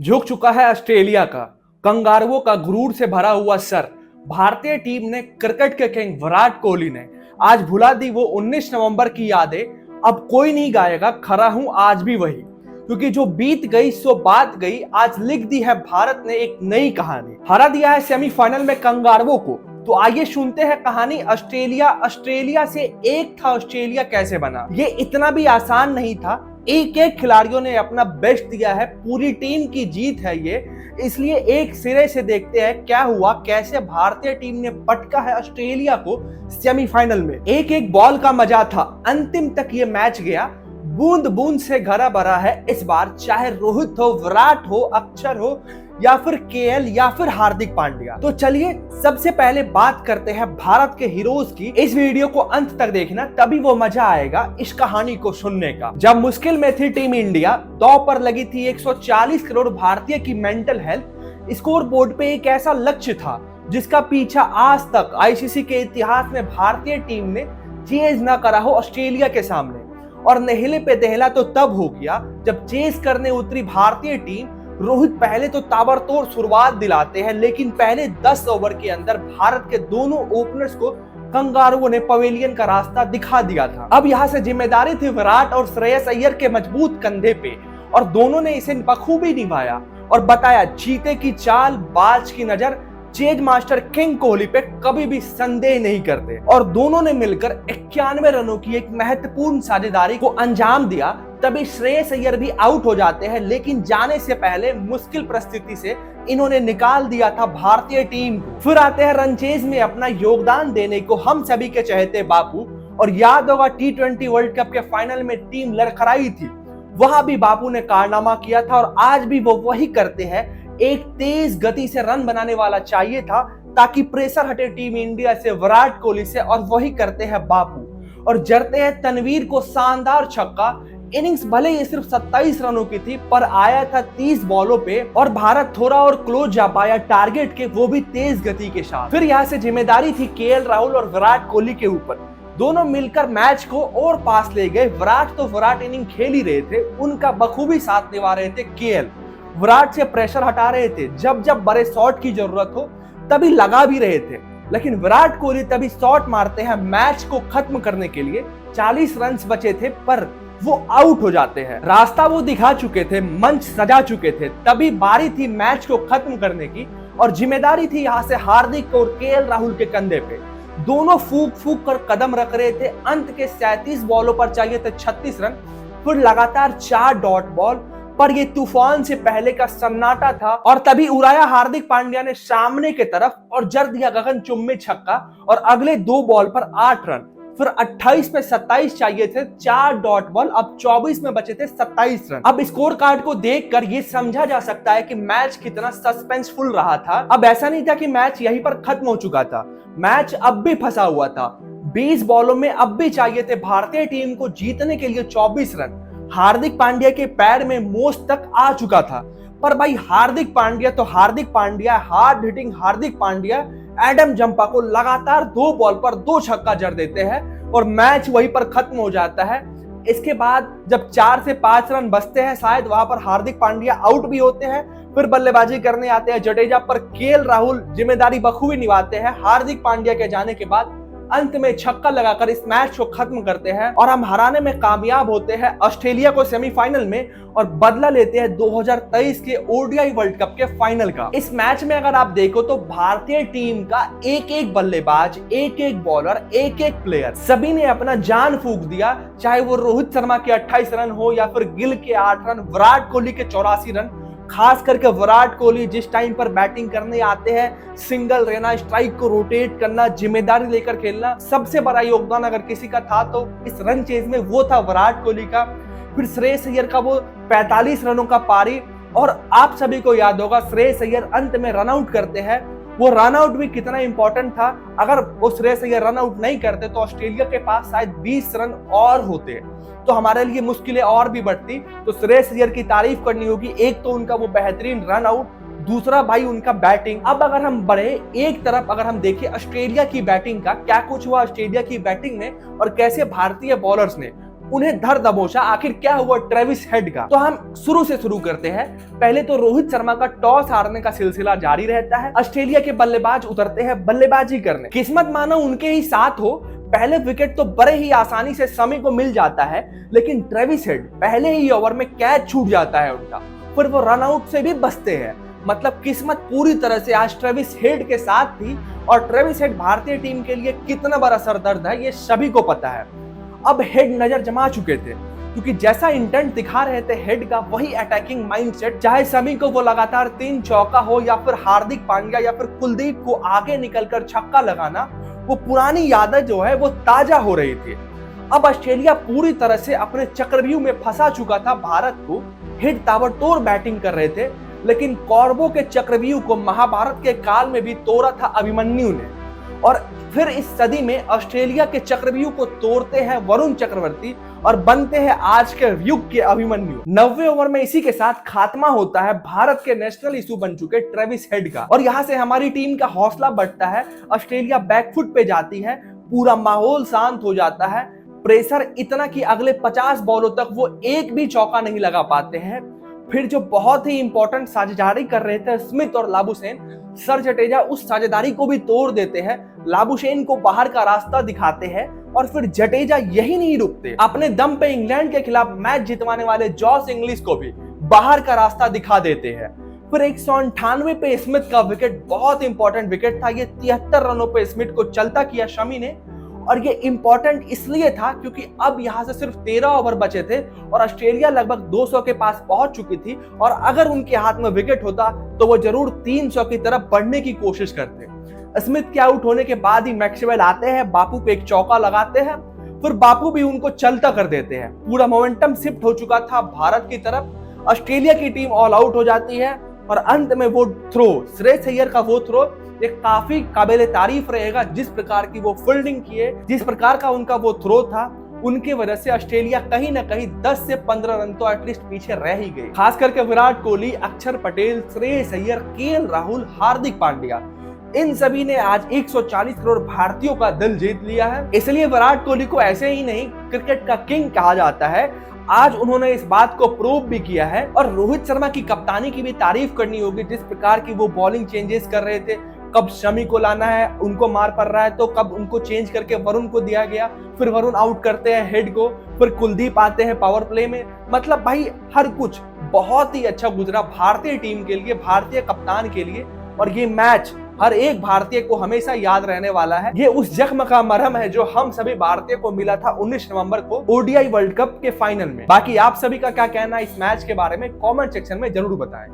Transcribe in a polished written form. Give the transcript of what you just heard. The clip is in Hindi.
झुक चुका है ऑस्ट्रेलिया का, कंगारुओं का गुरूर से भरा हुआ सर। भारतीय टीम ने क्रिकेट के किंग विराट कोहली ने आज भुला दी वो 19 नवंबर की यादें। अब कोई नहीं गाएगा, खरा हूं आज भी वही, क्योंकि जो बीत गई सो बात गई। आज लिख दी है भारत ने एक नई कहानी, हरा दिया है सेमीफाइनल में कंगारुओं को। तो आइए सुनते हैं कहानी ऑस्ट्रेलिया से एक था ऑस्ट्रेलिया कैसे बना। ये इतना भी आसान नहीं था, एक एक खिलाड़ियों ने अपना बेस्ट दिया है, पूरी टीम की जीत है ये। इसलिए एक सिरे से देखते हैं क्या हुआ, कैसे भारतीय टीम ने पटका है ऑस्ट्रेलिया को सेमीफाइनल में। एक एक बॉल का मजा था, अंतिम तक ये मैच गया, बूंद बूंद से घरा भरा है इस बार। चाहे रोहित हो, विराट हो, अक्षर हो, या फिर केएल या फिर हार्दिक पांड्या। तो चलिए सबसे पहले बात करते हैं भारत के हीरोज की। इस वीडियो को अंत तक देखना, तभी वो मजा आएगा इस कहानी को सुनने का। जब मुश्किल में थी टीम इंडिया, दांव पर लगी थी 140 करोड़ भारतीय की मेंटल हेल्थ। स्कोर बोर्ड पे एक ऐसा लक्ष्य था जिसका पीछा आज तक आईसीसी के इतिहास में भारतीय टीम ने चेज न करा हो ऑस्ट्रेलिया के सामने। और नहेले पे दहला तो तब हो गया जब चेस करने उतरी भारतीय टीम। रोहित पहले तो ताबड़तोड़ शुरुआत दिलाते हैं, लेकिन पहले 10 ओवर के अंदर भारत के दोनों ओपनर्स को कंगारुओं ने पवेलियन का रास्ता दिखा दिया था। अब यहां से जिम्मेदारी थी विराट और श्रेयस अय्यर के मजबूत कंधे पे, और दोनों ने इसे बखूबी निभाया और बताया चीते की चाल, बाज की नजर, चेज मास्टर किंग कोहली पे कभी भी संदेह नहीं करते। और दोनों ने मिलकर 91 रनों की एक महत्वपूर्ण साझेदारी को अंजाम दिया। तभी श्रेयस अय्यर भी आउट हो जाते हैं, लेकिन जाने से पहले मुश्किल परिस्थिति से इन्होंने निकाल दिया था भारतीय टीम को। फिर आते हैं रनचेज में अपना योगदान देने को हम सभी के चहेते बापू। और याद होगा T20 वर्ल्ड कप के फाइनल में टीम लड़खड़ाई थी, वहां भी बापू ने कारनामा किया था, और आज भी वो वही करते हैं। एक तेज गति से रन बनाने वाला चाहिए था ताकि प्रेशर हटे टीम इंडिया से, विराट कोहली से, और वही करते हैं बापू। और जड़ते हैं तनवीर को शानदार छक्का। इनिंग्स भले ही सिर्फ 27 रनों की थी, पर आया था 30 बॉलों पे, और भारत थोड़ा और क्लोज जा पाया टारगेट के, वो भी तेज गति के साथ। फिर यहाँ से जिम्मेदारी थी केएल राहुल और विराट कोहली के ऊपर। दोनों मिलकर मैच को और पास ले गए। विराट इनिंग खेल ही रहे थे, उनका बखूबी साथ निभा रहे थे केएल। विराट से प्रेशर हटा रहे थे, जब जब बड़े शॉट की जरूरत हो तभी लगा भी रहे थे। लेकिन विराट कोहली तभी शॉट मारते हैं मैच को खत्म करने के लिए। 40 रन बचे थे पर वो आउट हो जाते हैं। रास्ता वो दिखा चुके थे, मंच सजा चुके थे, तभी बारी थी मैच को खत्म करने की। और जिम्मेदारी थी यहाँ से हार्दिक और केएल राहुल के कंधे पे। दोनों फूक फूक कर कदम रख रहे थे। अंत के 37 बॉलों पर चाहिए थे 36 रन। फिर लगातार 4 डॉट बॉल, पर ये तूफान से पहले का सन्नाटा था। और तभी उड़ाया हार्दिक पांड्या ने सामने के तरफ और जड़ दिया गगनचुंबी छक्का, और अगले 2 बॉल पर 8 रन। फिर 28 पे 27 चाहिए थे, 4 डॉट बॉल, अब 24 में बचे थे 27 रन। अब स्कोर कार्ड को देखकर ये समझा जा सकता है कि मैच कितना सस्पेंसफुल रहा था। अब ऐसा नहीं था कि मैच यहीं पर खत्म हो चुका था, मैच अब भी फंसा हुआ था। 20 बॉलों में अब भी चाहिए थे भारतीय टीम को जीतने के लिए 24 रन। हार्दिक पांड्या के पैर में मोच तक आ चुका था, पर भाई Hardik Pandya, hard hitting Hardik Pandya Adam Zampa को लगातार 2 बॉल पर 2 छक्का जड़ देते हैं, और मैच वहीं पर खत्म हो जाता है। इसके बाद जब 4 से 5 रन बचते हैं, शायद वहां पर हार्दिक पांड्या आउट भी होते हैं। फिर बल्लेबाजी करने आते हैं जडेजा, पर केएल राहुल जिम्मेदारी बखूबी निभाते हैं। हार्दिक पांड्या के जाने के बाद अंत में छक्का लगाकर इस मैच को खत्म करते हैं, और हम हराने में कामयाब होते हैं ऑस्ट्रेलिया को सेमीफाइनल में, और बदला लेते हैं 2023 के ओडीआई वर्ल्ड कप के फाइनल का। इस मैच में अगर आप देखो तो भारतीय टीम का एक एक बल्लेबाज, एक एक बॉलर, एक एक प्लेयर, सभी ने अपना जान फूंक दिया। चाहे वो रोहित शर्मा के 28 रन हो या फिर गिल के 8 रन, विराट कोहली के 84 रन। खास करके विराट कोहली जिस टाइम पर बैटिंग करने आते हैं, सिंगल रहना, स्ट्राइक को रोटेट करना, जिम्मेदारी लेकर खेलना, सबसे बड़ा योगदान अगर किसी का था तो इस रन चेज में वो था विराट कोहली का। फिर श्रेयस अय्यर का वो 45 रनों का पारी, और आप सभी को याद होगा श्रेयस अय्यर अंत में रन आउट करते हैं। वो रन आउट भी कितना इंपॉर्टेंट था, अगर वो श्रेयस अय्यर रन आउट नहीं करते तो ऑस्ट्रेलिया के पास शायद 20 रन और होते, तो हमारे लिए मुश्किलें और भी बढ़ती। तो श्रेयस अय्यर की तारीफ करनी होगी, एक तो उनका वो बेहतरीन रन आउट, दूसरा भाई उनका बैटिंग। अब अगर हम बढ़े एक तरफ, अगर हम देखें ऑस्ट्रेलिया की बैटिंग का क्या कुछ हुआ ऑस्ट्रेलिया की बैटिंग में, और कैसे भारतीय बॉलर्स ने उन्हें धर दबोचा। आखिर क्या हुआ ट्रेविस हेड का, तो हम शुरू से शुरू करते हैं। पहले तो रोहित शर्मा का टॉस हारने का सिलसिला जारी रहता है। ऑस्ट्रेलिया के बल्लेबाज उतरते हैं बल्लेबाजी करने। किस्मत मानो उनके ही साथ हो, पहले विकेट तो बड़े ही आसानी से शमी को मिल जाता है, लेकिन ट्रेविस हेड पहले ही ओवर में कैच छूट जाता है उनका, फिर वो रन आउट से भी बचते हैं। मतलब किस्मत पूरी तरह से आज ट्रेविस हेड के साथ थी, और ट्रेविस हेड भारतीय टीम के लिए कितना बड़ा सरदर्द है ये सभी को पता है। अब हेड नजर जमा चुके थे, क्योंकि जैसा इंटेंट दिखा रहे थे हेड का, वही अटैकिंग माइंडसेट, चाहे शमी को वो लगातार 3 चौका हो या फिर हार्दिक पांड्या या फिर कुलदीप को आगे निकलकर छक्का लगाना, वो पुरानी यादें जो है वो ताजा हो रही थी। अब ऑस्ट्रेलिया पूरी तरह से अपने चक्रव्यूह में फंसा चुका था भारत को। हेड ताबड़तोड़ बैटिंग कर रहे थे, लेकिन कौरवों के चक्रव्यूह को महाभारत के काल में भी तोड़ा था अभिमन्यु ने, और फिर इस सदी में ऑस्ट्रेलिया के चक्रव्यूह को तोड़ते हैं वरुण चक्रवर्ती और बनते हैं आज के युग के अभिमन्यु। 90 ओवर में इसी के साथ खात्मा होता है भारत के नेशनल इशू बन चुके ट्रेविस हेड का, और यहां से हमारी टीम का हौसला बढ़ता है। ऑस्ट्रेलिया बैकफुट पे जाती है, पूरा माहौल शांत हो जाता है, प्रेशर इतना कि अगले 50 बॉलों तक वो एक भी चौका नहीं लगा पाते हैं। फिर जो बहुत ही इंपॉर्टेंट साझेदारी कर रहे थे स्मिथ और लाबुशेन, सर जडेजा उस साझेदारी को भी तोड़ देते हैं, लाबुशेन को बाहर का रास्ता दिखाते हैं, और फिर जडेजा यही नहीं रुकते, अपने दम पे इंग्लैंड के खिलाफ मैच जितवाने वाले जॉस इंग्लिश को भी बाहर का रास्ता दिखा देते हैं। फिर 198 पे स्मिथ का विकेट बहुत इंपॉर्टेंट विकेट था। ये 73 रनों पे स्मिथ को चलता किया शमी ने, और ये इंपॉर्टेंट इसलिए था क्योंकि अब यहां से सिर्फ 13 ओवर बचे थे और ऑस्ट्रेलिया लगभग 200 के पास पहुंच चुकी थी, और अगर उनके हाथ में विकेट होता तो वो जरूर 300 की तरफ बढ़ने की कोशिश करते। स्मिथ के आउट होने के बाद ही मैक्सवेल आते हैं, बापू पे एक चौका लगाते हैं, फिर बापू भी उनको चलता कर देते हैं। पूरा मोमेंटम शिफ्ट हो चुका था भारत की तरफ। ऑस्ट्रेलिया की टीम ऑल आउट हो जाती है, और अंत में वो थ्रो, श्रेयस अय्यर का वो थ्रो एक काफी काबिले तारीफ रहेगा। जिस प्रकार की वो फील्डिंग किए, जिस प्रकार का उनका वो थ्रो था, उनकी वजह से ऑस्ट्रेलिया कहीं ना कहीं 10 से 15 रन तो एटलीस्ट पीछे रह ही गई। खास करके विराट कोहली, अक्षर पटेल, श्रेयस अय्यर, केएल राहुल, हार्दिक पांड्या, इन सभी ने आज 140 करोड़ भारतीयों का दिल जीत लिया है। इसलिए विराट कोहली को ऐसे ही नहीं क्रिकेट का किंग कहा जाता है। आज उन्होंने इस बात को प्रूव भी किया है, और रोहित शर्मा की कप्तानी की भी तारीफ करनी होगी। जिस प्रकार की वो बॉलिंग चेंजेस कर रहे थे, कब शमी को लाना है, उनको मार पड़ रहा है तो कब उनको चेंज करके वरुण को दिया गया, फिर वरुण आउट करते हैं हेड को, फिर कुलदीप आते हैं पावर प्ले में। मतलब भाई हर कुछ बहुत ही अच्छा गुजरा भारतीय टीम के लिए, भारतीय कप्तान के लिए, और ये मैच हर एक भारतीय को हमेशा याद रहने वाला है। ये उस जख्म का मरहम है जो हम सभी भारतीय को मिला था 19 नवंबर को ओडीआई वर्ल्ड कप के फाइनल में। बाकी आप सभी का क्या कहना है इस मैच के बारे में कमेंट सेक्शन में जरूर बताएं।